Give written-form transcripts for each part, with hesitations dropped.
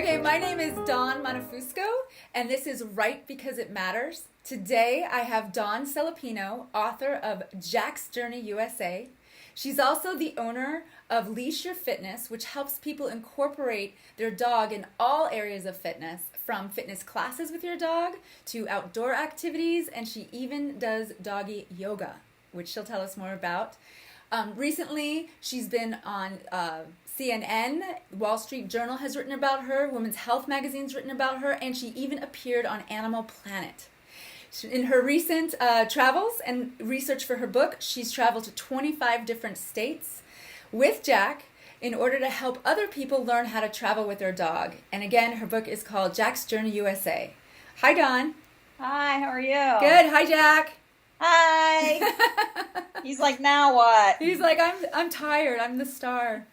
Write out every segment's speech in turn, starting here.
Okay, my name is Dawn Monefusco, and this is Right Because It Matters. Today I have Dawn Celepino, author of Jack's Journey USA. She's also the owner of Leash Your Fitness, which helps people incorporate their dog in all areas of fitness, from fitness classes with your dog to outdoor activities, and she even does doggy yoga, which she'll tell us more about. Recently, she's been on CNN, Wall Street Journal has written about her, Women's Health magazine's written about her, and she even appeared on Animal Planet. In her recent travels and research for her book, she's traveled to 25 different states with Jack in order to help other people learn how to travel with their dog. And again, her book is called Jack's Journey USA. Hi, Dawn. Hi, how are you? Good. Hi, Jack. Hi. He's like, now what? He's like, I'm tired. I'm the star.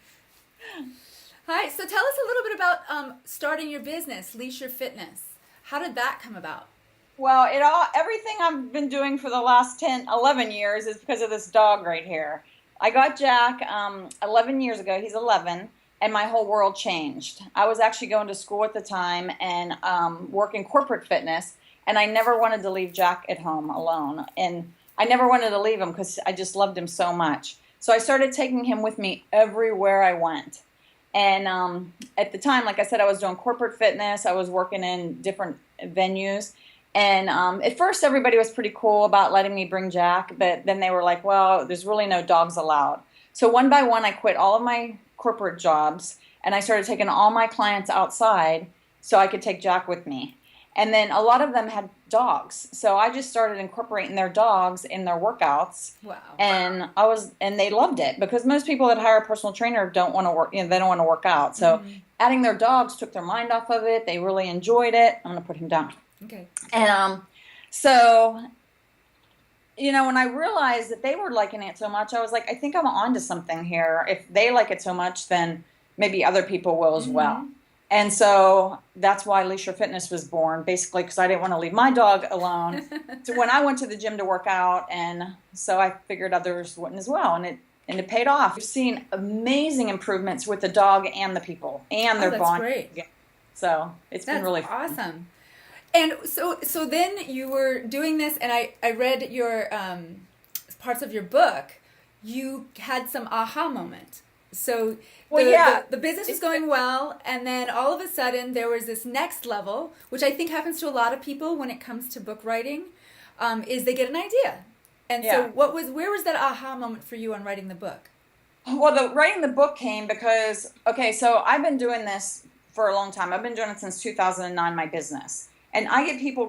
Hi. So tell us a little bit about starting your business, Leash Your Fitness. How did that come about? Well, everything I've been doing for the last 10, 11 years is because of this dog right here. I got Jack 11 years ago. He's 11, and my whole world changed. I was actually going to school at the time and working corporate fitness, and I never wanted to leave Jack at home alone. And I never wanted to leave him because I just loved him so much. So I started taking him with me everywhere I went. And at the time, like I said, I was doing corporate fitness. I was working in different venues. And at first, everybody was pretty cool about letting me bring Jack. But then they were like, well, there's really no dogs allowed. So one by one, I quit all of my corporate jobs. And I started taking all my clients outside so I could take Jack with me. And then a lot of them had dogs. So I just started incorporating their dogs in their workouts. Wow. And they loved it, because most people that hire a personal trainer don't want to work, they don't want to work out. So adding their dogs took their mind off of it. They really enjoyed it. I'm going to put him down. Okay. And so, when I realized that they were liking it so much, I was like, I think I'm onto something here. If they like it so much, then maybe other people will as well. And so that's why Leash Your Fitness was born, basically because I didn't want to leave my dog alone. So when I went to the gym to work out, and so I figured others wouldn't as well, and it paid off. We've seen amazing improvements with the dog and the people and their bond. That's great. So it's been really fun. Awesome. And so then you were doing this, and I read your parts of your book. You had some aha moment. So the business was going well, and then all of a sudden there was this next level, which I think happens to a lot of people when it comes to book writing, is they get an idea. And so where was that aha moment for you on writing the book? Well, writing the book came because, so I've been doing this for a long time. I've been doing it since 2009, my business. And I get people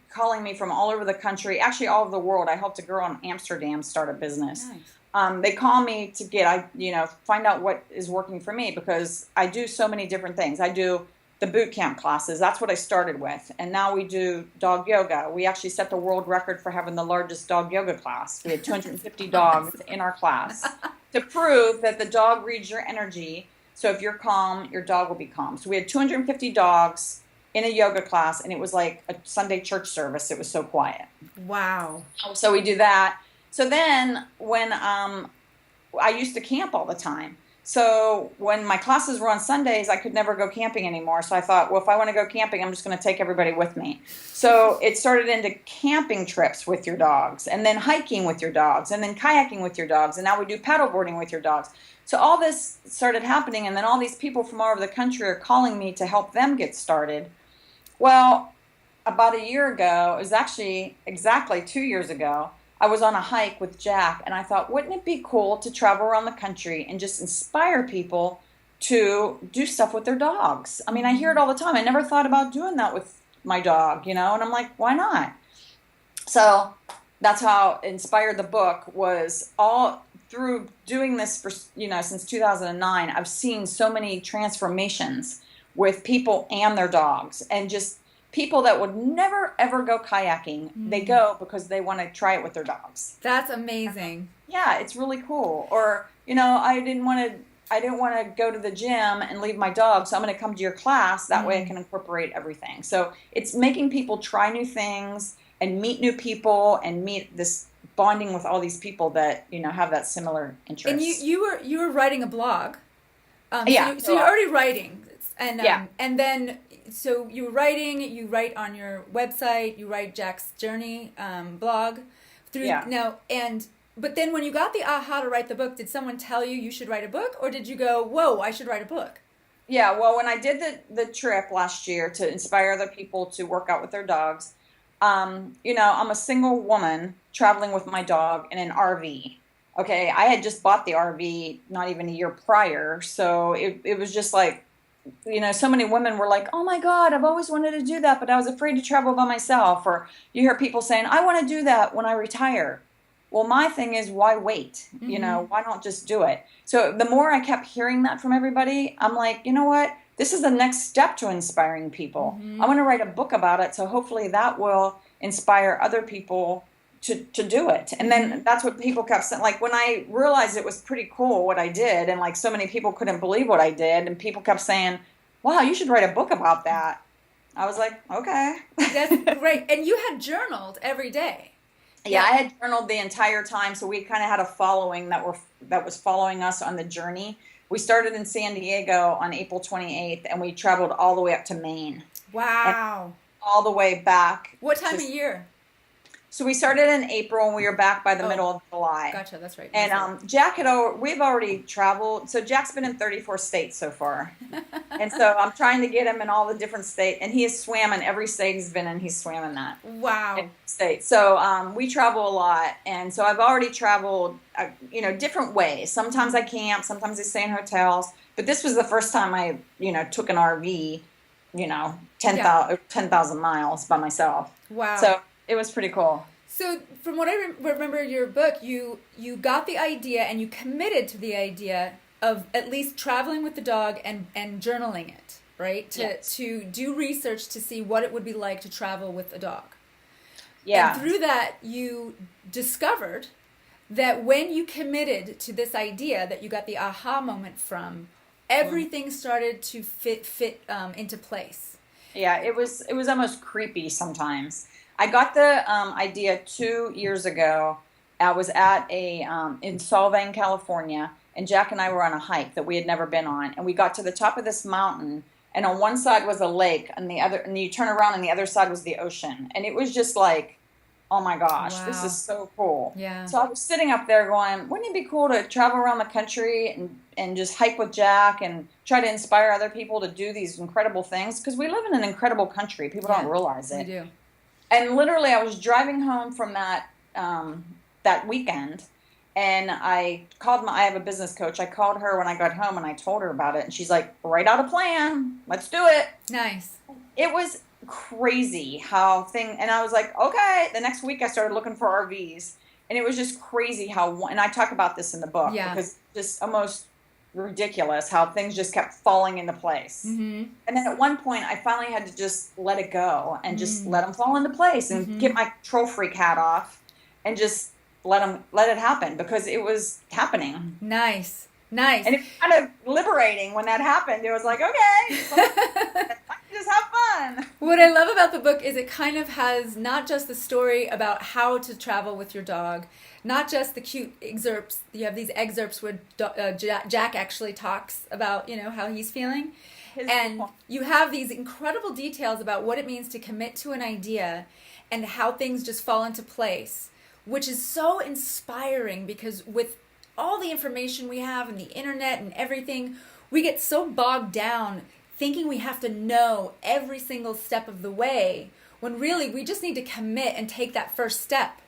calling me from all over the country, actually all over the world. I helped a girl in Amsterdam start a business. Nice. They call me to find out what is working for me, because I do so many different things. I do the boot camp classes. That's what I started with. And now we do dog yoga. We actually set the world record for having the largest dog yoga class. We had 250 dogs in our class to prove that the dog reads your energy. So if you're calm, your dog will be calm. So we had 250 dogs in a yoga class, and it was like a Sunday church service. It was so quiet. Wow. So we do that. So then when I used to camp all the time. So when my classes were on Sundays, I could never go camping anymore. So I thought, well, if I want to go camping, I'm just going to take everybody with me. So it started into camping trips with your dogs, and then hiking with your dogs, and then kayaking with your dogs. And now we do paddleboarding with your dogs. So all this started happening, and then all these people from all over the country are calling me to help them get started. Well, about a year ago, it was actually exactly 2 years ago, I was on a hike with Jack, and I thought, wouldn't it be cool to travel around the country and just inspire people to do stuff with their dogs? I mean, I hear it all the time. I never thought about doing that with my dog, and I'm like, why not? So that's how inspired the book was. All through doing this for, since 2009, I've seen so many transformations with people and their dogs, and just people that would never ever go kayaking, they go because they want to try it with their dogs. That's amazing. Yeah, it's really cool. Or, I didn't want to go to the gym and leave my dog, so I'm going to come to your class. That way I can incorporate everything. So it's making people try new things and meet new people and meet this bonding with all these people that, have that similar interest. And you were writing a blog. Yeah. So you're already writing. And then, so you write on your website, you write Jack's Journey blog through now. But then when you got the aha to write the book, did someone tell you should write a book, or did you go, whoa, I should write a book? Yeah, well, when I did the trip last year to inspire other people to work out with their dogs, I'm a single woman traveling with my dog in an RV. Okay, I had just bought the RV not even a year prior, so it was just like, so many women were like, oh my God, I've always wanted to do that, but I was afraid to travel by myself. Or you hear people saying, I want to do that when I retire. Well, my thing is, why wait? Mm-hmm. Why not just do it? So the more I kept hearing that from everybody, I'm like, you know what? This is the next step to inspiring people. Mm-hmm. I want to write a book about it, so hopefully that will inspire other people to do it. And then that's what people kept saying. Like, when I realized it was pretty cool what I did, and like so many people couldn't believe what I did, and people kept saying, wow, you should write a book about that. I was like, okay. That's great. And you had journaled every day. Yeah, I had journaled the entire time, so we kind of had a following that was following us on the journey. We started in San Diego on April 28th, and we traveled all the way up to Maine. Wow. All the way back. What time of year? So we started in April, and we were back by the middle of July. Gotcha, that's right. And Jack we've already traveled. So Jack's been in 34 states so far. And so I'm trying to get him in all the different states. And he has swam in every state he's been in. He's swam in that. Wow. State. So we travel a lot. And so I've already traveled, different ways. Sometimes I camp. Sometimes I stay in hotels. But this was the first time I, took an RV, 10,000 miles by myself. Wow. So it was pretty cool. So from what I remember your book, you got the idea and you committed to the idea of at least traveling with the dog and journaling it, right? To do research to see what it would be like to travel with a dog. Yeah. And through that, you discovered that when you committed to this idea that you got the aha moment from, everything started to fit into place. Yeah, it was almost creepy sometimes. I got the idea 2 years ago. I was at in Solvang, California, and Jack and I were on a hike that we had never been on, and we got to the top of this mountain, and on one side was a lake, and you turn around, and the other side was the ocean, and it was just like, oh my gosh, wow. This is so cool. Yeah. So I was sitting up there going, wouldn't it be cool to travel around the country and just hike with Jack and try to inspire other people to do these incredible things? Because we live in an incredible country. People don't realize it. We do. And literally, I was driving home from that weekend, and I have a business coach. I called her when I got home, and I told her about it, and she's like, write out a plan. Let's do it. Nice. It was crazy and I was like, okay. The next week, I started looking for RVs, and it was just crazy and I talk about this in the book, because just almost ridiculous how things just kept falling into place. Mm-hmm. And then at one point I finally had to just let it go and just let them fall into place and get my control freak hat off and just let it happen, because it was happening. Nice. And it was kind of liberating when that happened. It was like, okay, so I can just have fun. What I love about the book is it kind of has not just the story about how to travel with your dog, not just the cute excerpts. You have these excerpts where Jack actually talks about, how he's feeling. And you have these incredible details about what it means to commit to an idea and how things just fall into place, which is so inspiring, because with all the information we have and the internet and everything, we get so bogged down thinking we have to know every single step of the way, when really we just need to commit and take that first step.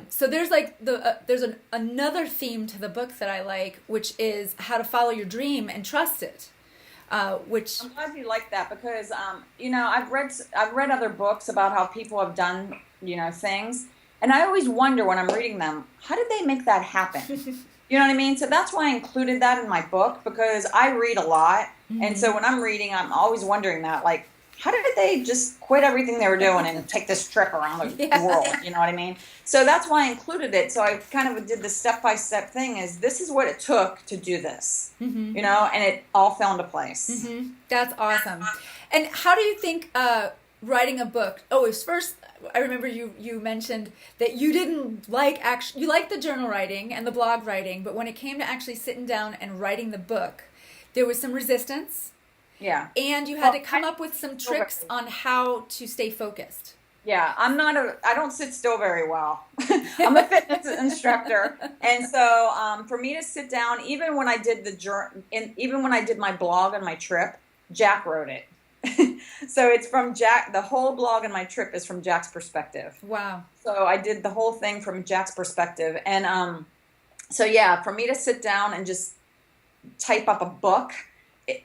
So there's another theme to the book that I like, which is how to follow your dream and trust it. Which I'm glad you like that, because I've read other books about how people have done things, and I always wonder when I'm reading them, how did they make that happen? You know what I mean? So that's why I included that in my book, because I read a lot, and so when I'm reading, I'm always wondering that, like, how did they just quit everything they were doing and take this trip around the world? You know what I mean? So that's why I included it. So I kind of did the step-by-step thing, is this is what it took to do this, and it all fell into place. Mm-hmm. That's awesome. And how do you think writing a book, first, I remember you mentioned that you didn't you liked the journal writing and the blog writing, but when it came to actually sitting down and writing the book, there was some resistance. Yeah. And you had to come up with some tricks on how to stay focused. Yeah, I don't sit still very well. I'm a fitness instructor. And so for me to sit down, even when I did even when I did my blog on my trip, Jack wrote it. So it's from Jack, the whole blog on my trip is from Jack's perspective. Wow. So I did the whole thing from Jack's perspective. And so yeah, for me to sit down and just type up a book,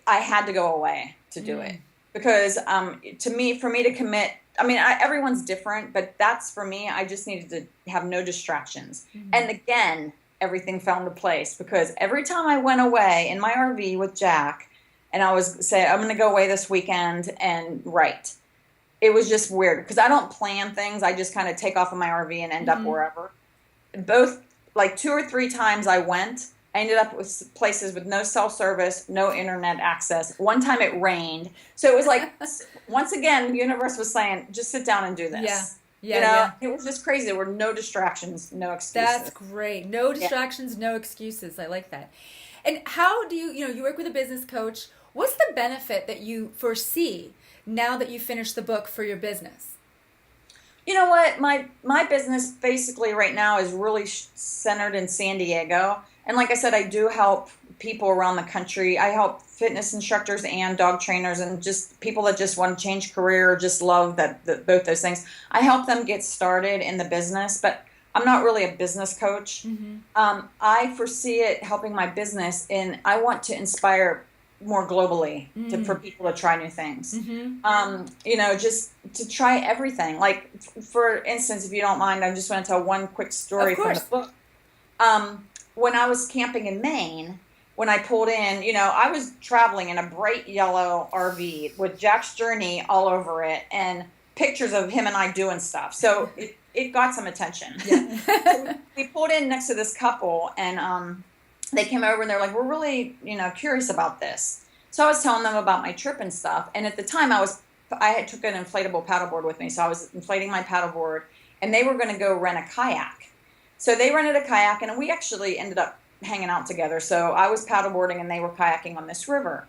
I had to go away to do it. Because for me to commit, I mean, everyone's different, but that's for me, I just needed to have no distractions. And again, everything fell into place because every time I went away in my RV with Jack and I was saying, I'm going to go away this weekend and write, it was just weird because I don't plan things. I just kind of take off in my RV and end up wherever. Both, like 2 or 3 times I went, I ended up with places with no cell service, no internet access. One time it rained. So it was like, once again, the universe was saying, just sit down and do this. Yeah. It was just crazy. There were no distractions, no excuses. That's great. No distractions, no excuses. I like that. And how do you work with a business coach. What's the benefit that you foresee now that you finished the book for your business? You know what? My business basically right now is really centered in San Diego. And like I said, I do help people around the country. I help fitness instructors and dog trainers and just people that just want to change career or just love both those things. I help them get started in the business, but I'm not really a business coach. I foresee it helping my business, and I want to inspire more globally for people to try new things. Just to try everything. Like, for instance, if you don't mind, I just want to tell one quick story from the book. When I was camping in Maine, when I pulled in, I was traveling in a bright yellow RV with Jack's Journey all over it and pictures of him and I doing stuff. So it got some attention. Yeah. So we pulled in next to this couple, and they came over and they're like, we're really, curious about this. So I was telling them about my trip and stuff. And at the time I had took an inflatable paddleboard with me. So I was inflating my paddleboard, and they were going to go rent a kayak. So they rented a kayak, and we actually ended up hanging out together. So I was paddleboarding and they were kayaking on this river.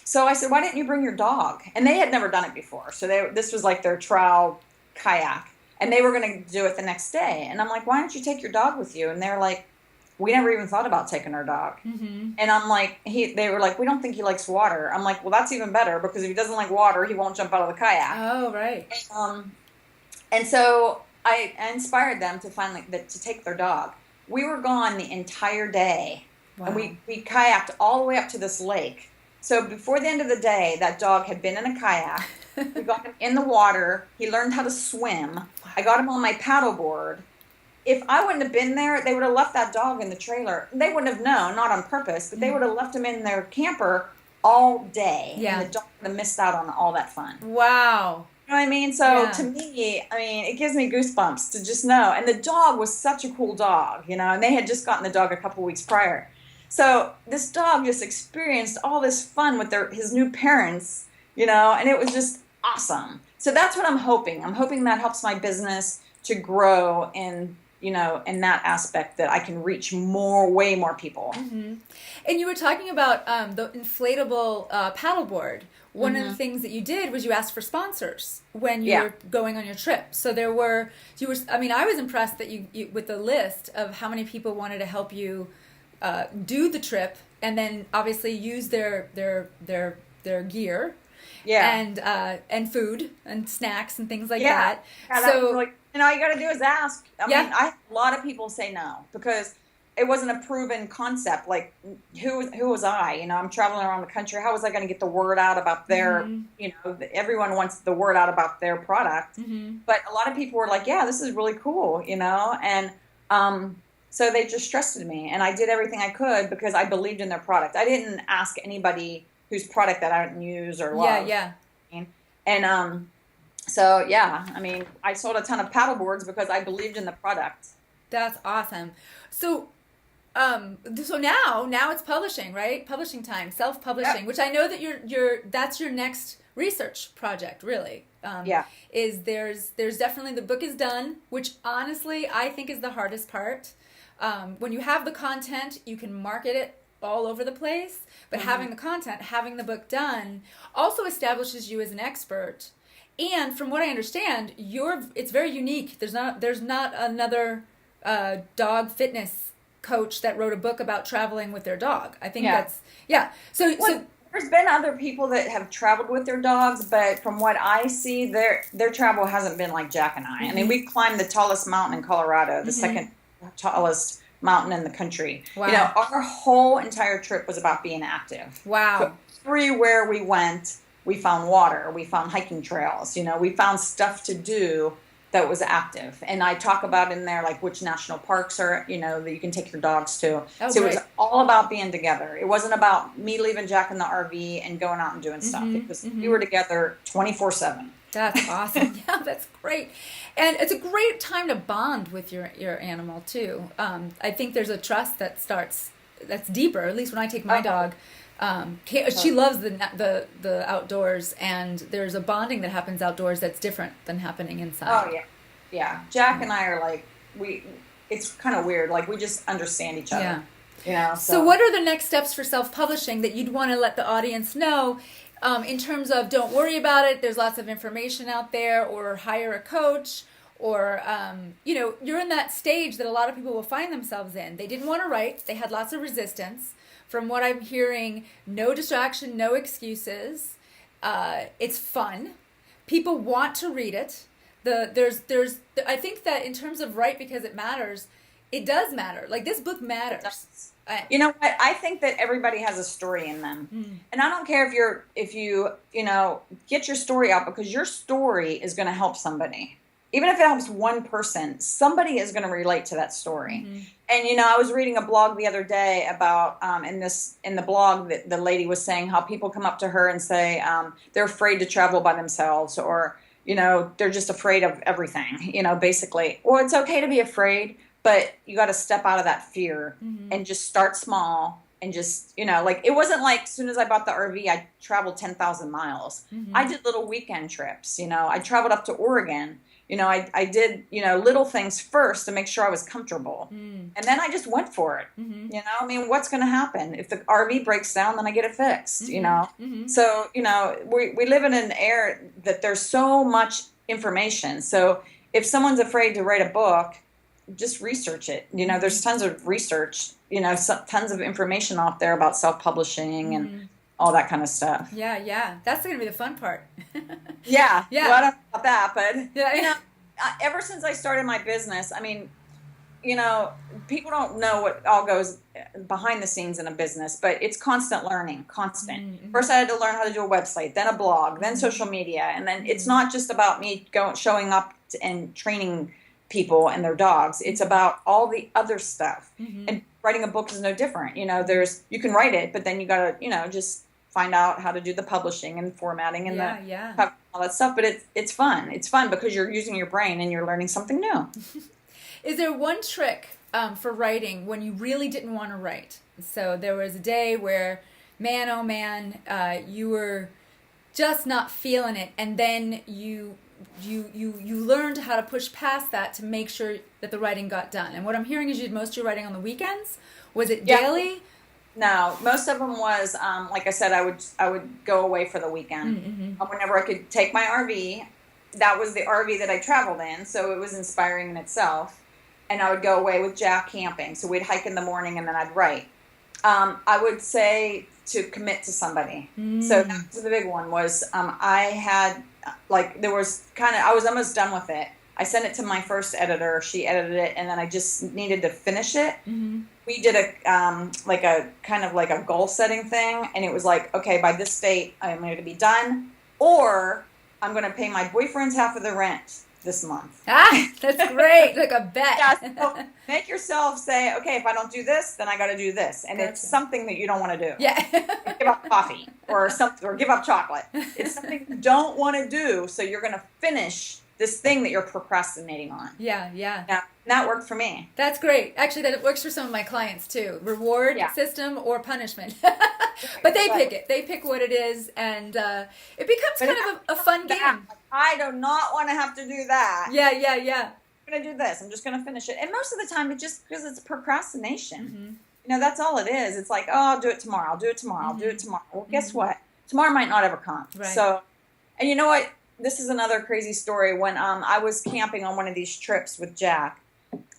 So I said, why didn't you bring your dog? And they had never done it before. So this was like their trial kayak, and they were going to do it the next day. And I'm like, why don't you take your dog with you? And they're like, we never even thought about taking our dog. And I'm like, they were like, we don't think he likes water. I'm like, well, that's even better, because if he doesn't like water, he won't jump out of the kayak. Oh, right. And so I inspired them to to take their dog. We were gone the entire day. Wow. And we kayaked all the way up to this lake. So before the end of the day, that dog had been in a kayak. We got him in the water. He learned how to swim. Wow. I got him on my paddleboard. If I wouldn't have been there, they would have left that dog in the trailer. They wouldn't have known, not on purpose, but they would have left him in their camper all day. Yeah. And the dog would have missed out on all that fun. Wow. You know what I mean? So to me, it gives me goosebumps to just know. And the dog was such a cool dog, and they had just gotten the dog a couple weeks prior. So this dog just experienced all this fun with his new parents, and it was just awesome. So that's what I'm hoping. I'm hoping that helps my business to grow in that aspect, that I can reach way more people. And you were talking about the inflatable paddleboard. One of the things that you did was you asked for sponsors when you were going on your trip. So I was impressed that you with the list of how many people wanted to help you do the trip, and then obviously use their gear, and food and snacks and things like that. Yeah, so all you got to do is ask. I mean, I had a lot of people say no because it wasn't a proven concept. Like, who was I? I'm traveling around the country. How was I going to get the word out about their, everyone wants the word out about their product. But a lot of people were like, yeah, this is really cool, and so they just trusted me. And I did everything I could because I believed in their product. I didn't ask anybody whose product that I didn't use or love. Yeah. And so, I sold a ton of paddleboards because I believed in the product. That's awesome. So now it's publishing, right? Publishing time, self-publishing, which I know that that's your next research project, really. Is there's definitely, the book is done, which honestly I think is the hardest part. When you have the content, you can market it all over the place, but having the content, having the book done also establishes you as an expert. And from what I understand, it's very unique. There's not another dog fitness coach that wrote a book about traveling with their dog. I think So there's been other people that have traveled with their dogs, but from what I see, their travel hasn't been like Jack and I. I mean, we climbed the tallest mountain in Colorado, the second tallest mountain in the country. Wow. You know, our whole entire trip was about being active. Wow. So everywhere we went, we found water, we found hiking trails, you know, we found stuff to do that was active. And I talk about in there, like, which national parks are, you know, that you can take your dogs to. Oh, so great. it was all about being together. It wasn't about me leaving Jack in the RV and going out and doing stuff. Because we were together 24/7. That's awesome. Yeah, that's great. And it's a great time to bond with your animal too. I think there's a trust that's deeper, at least when I take my dog. She loves the outdoors, and there's a bonding that happens outdoors that's different than happening inside. Oh yeah. Jack and I are like, it's kind of weird. Like, we just understand each other. Yeah. You know, so what are the next steps for self-publishing that you'd want to let the audience know, in terms of, don't worry about it, there's lots of information out there, or hire a coach, or, you're in that stage that a lot of people will find themselves in. They didn't want to write. They had lots of resistance. From what I'm hearing, no distraction, no excuses. It's fun. People want to read it. I think that in terms of write because it matters, it does matter. Like, this book matters. You know what? I think that everybody has a story in them. And I don't care if you get your story out, because your story is going to help somebody. Even if it helps one person, somebody is going to relate to that story. And, I was reading a blog the other day about, in the blog, that the lady was saying how people come up to her and say they're afraid to travel by themselves, or, they're just afraid of everything, basically. Well, it's okay to be afraid, but you got to step out of that fear and just start small. And just, it wasn't like as soon as I bought the RV, I traveled 10,000 miles. I did little weekend trips. I traveled up to Oregon. I did, little things first to make sure I was comfortable. And then I just went for it. What's going to happen? If the RV breaks down, then I get it fixed, So, we live in an era that there's so much information. So if someone's afraid to write a book, just research it. There's tons of research, tons of information out there about self-publishing and all that kind of stuff. Yeah. That's going to be the fun part. Yeah. Yeah. Well, I don't know about that, but yeah. Ever since I started my business, people don't know what all goes behind the scenes in a business, but it's constant learning, constant. First, I had to learn how to do a website, then a blog, then social media, and then it's not just about me showing up and training people and their dogs. It's about all the other stuff. And writing a book is no different. You can write it, but then you got to, just find out how to do the publishing and formatting and all that stuff. But it's fun. It's fun because you're using your brain and you're learning something new. Is there one trick for writing when you really didn't want to write? So there was a day where, man, oh man, you were just not feeling it, and then you learned how to push past that to make sure that the writing got done. And what I'm hearing is you did most of your writing on the weekends. Was it daily? No, most of them was, like I said, I would go away for the weekend. Whenever I could take my RV. That was the RV that I traveled in, so it was inspiring in itself. And I would go away with Jack camping. So we'd hike in the morning and then I'd write. I would say to commit to somebody. So that was the big one was, I had, I was almost done with it. I sent it to my first editor. She edited it, and then I just needed to finish it. We did a kind of like a goal setting thing, and it was like, okay, by this date, I'm going to be done, or I'm going to pay my boyfriend's half of the rent this month. That's great. Like a bet. Yeah, so make yourself say, okay, if I don't do this, then I got to do this, and it's something that you don't want to do. Yeah. Give up coffee or something, or give up chocolate. It's something you don't want to do, so you're going to finish this thing that you're procrastinating on. Yeah. And that worked for me. That's great. Actually, that works for some of my clients too. Reward system or punishment. But they pick it. They pick what it is, and it becomes kind of a fun game. I do not want to have to do that. Yeah. I'm going to do this. I'm just going to finish it. And most of the time, it's just because it's procrastination. That's all it is. It's like, oh, I'll do it tomorrow. I'll do it tomorrow. I'll do it tomorrow. Well, guess what? Tomorrow might not ever come. Right. So, and you know what? This is another crazy story. When I was camping on one of these trips with Jack,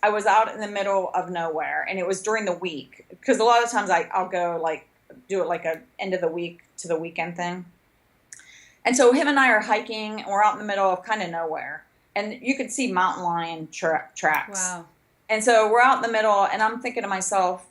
I was out in the middle of nowhere, and it was during the week. Because a lot of times I'll go like do it like a end of the week to the weekend thing. And so him and I are hiking, and we're out in the middle of kind of nowhere, and you could see mountain lion tracks. Wow. And so we're out in the middle, and I'm thinking to myself,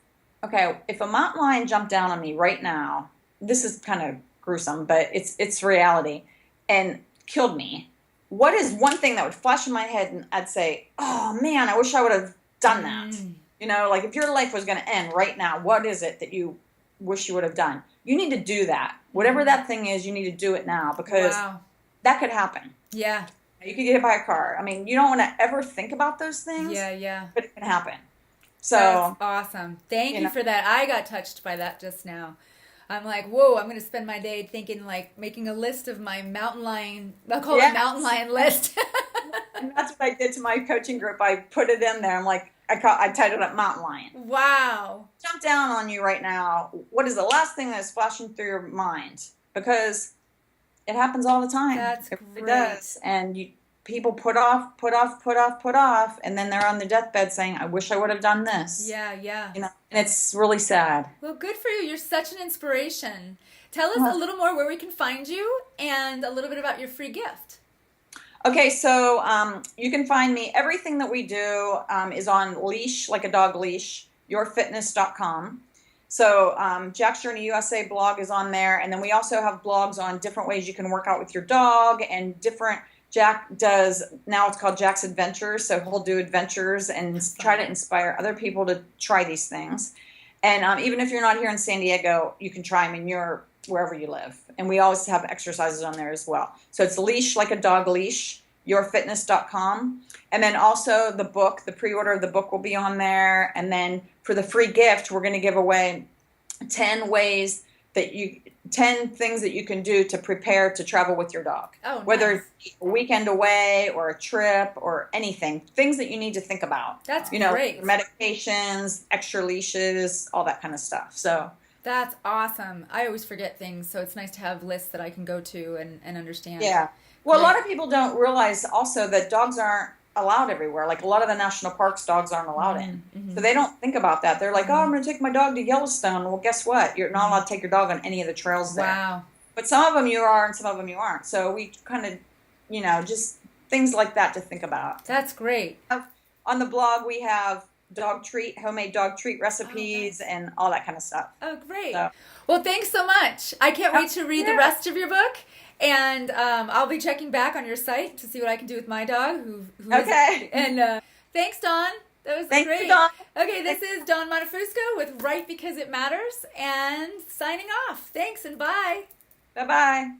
okay, if a mountain lion jumped down on me right now, this is kind of gruesome, but it's reality, and killed me. What is one thing that would flash in my head, and I'd say, oh man, I wish I would have done that. Like if your life was going to end right now, what is it that you wish you would have done? You need to do that. Whatever that thing is, you need to do it now, because that could happen. Yeah. You could get hit by a car. I mean, you don't want to ever think about those things. Yeah. But it can happen. So that's awesome. Thank you for that. I got touched by that just now. I'm like, whoa, I'm going to spend my day thinking, like, making a list of my mountain lion, I'll call it mountain lion list. And that's what I did to my coaching group. I put it in there. I'm like, I titled it Mountain Lion. Wow. Jump down on you right now. What is the last thing that's flashing through your mind? Because it happens all the time. That's it really great. does. And people put off, and then they're on their deathbed saying, I wish I would have done this. Yeah. And it's really sad. Well, good for you. You're such an inspiration. Tell us a little more where we can find you and a little bit about your free gift. Okay, so you can find me. Everything that we do is on Leash, like a dog leash, yourfitness.com. So Jack's Journey USA blog is on there. And then we also have blogs on different ways you can work out with your dog, and different, Jack does, now it's called Jack's Adventures. So he'll do adventures and try to inspire other people to try these things. And even if you're not here in San Diego, you can try them in wherever you live. And we always have exercises on there as well. So it's Leash, like a dog leash, yourfitness.com. And then also the book, the pre-order of the book will be on there. And then for the free gift, we're going to give away 10 things that you can do to prepare to travel with your dog. Oh, whether nice. it's a weekend away or a trip or anything, things that you need to think about. That's great. Medications, extra leashes, all that kind of stuff. So that's awesome. I always forget things, so it's nice to have lists that I can go to and understand. Yeah. Well, a lot of people don't realize also that dogs aren't allowed everywhere. Like a lot of the national parks, dogs aren't allowed in. So they don't think about that. They're like, oh, I'm going to take my dog to Yellowstone. Well, guess what? You're not allowed to take your dog on any of the trails there. Wow. But some of them you are and some of them you aren't. So we kind of, just things like that to think about. That's great. On the blog, we have homemade dog treat recipes and all that kind of stuff. Oh, great. So. Well, thanks so much. I can't wait to read the rest of your book. And I'll be checking back on your site to see what I can do with my dog. Okay. And thanks, Dawn. That was Thank great. you, Dawn. Okay, this is Dawn Montefusco with Right Because It Matters, and signing off. Thanks and bye. Bye-bye.